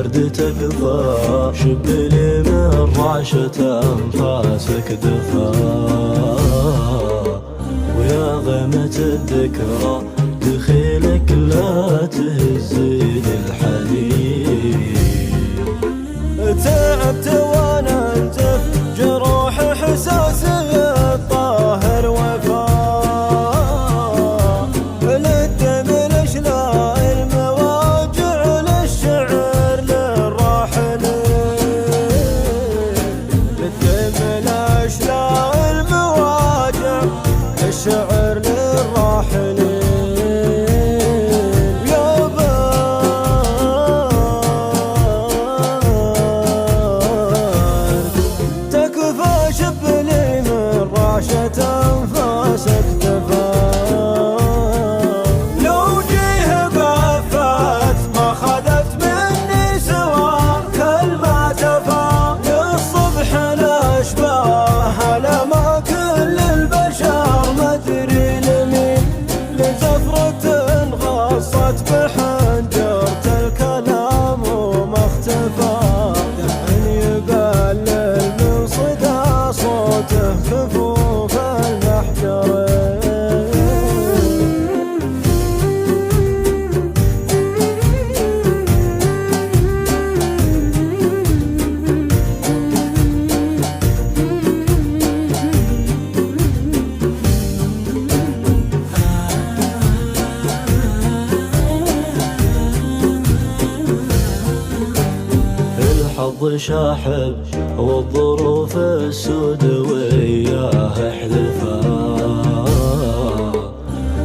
الورد تكفى، شبلي من رعشة أنفاسك دفا، ويا غيمة الذكرى دخيلك لا تهزي الحنين. تعبت وانا انتف جروح احساسي الطاهر وفا، للدم الاشلاء المواجع للشعر للراحلين، للدم الاشلاء المواجع للشعر للراحلين. شبلي من رعشة أنفاسك دفا، لو جيه بفات ما خذت مني سوى كلمة تفا، للصبح الأشباه لما كل البشر مدري لمين، لزفرة غصت بحنجرة الكلام وما اختفى، دحن يقلل من صدى صوته كفوف المحجرين. الحظ شاحب والظروف السود وياه حلفا،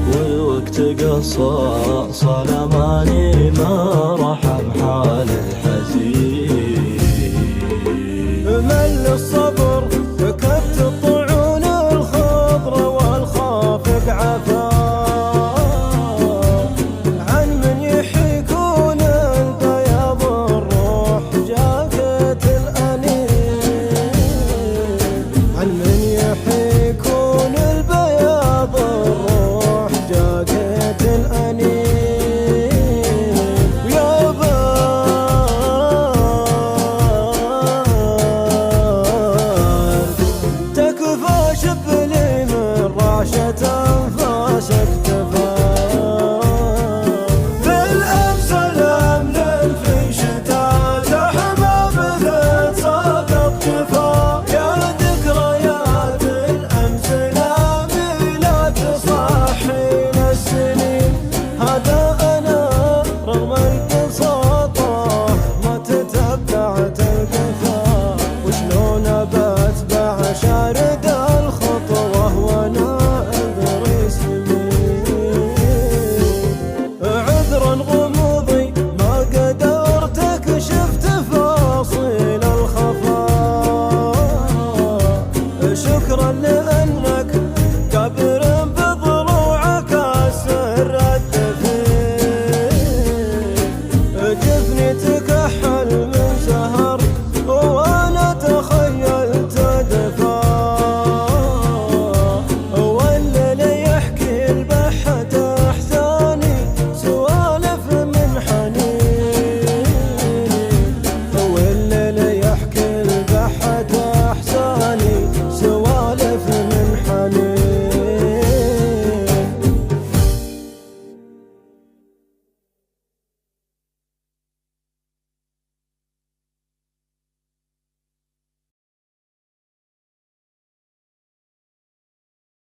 والوقت قصى صلماني ما رحم حال الحزين. مل الصبر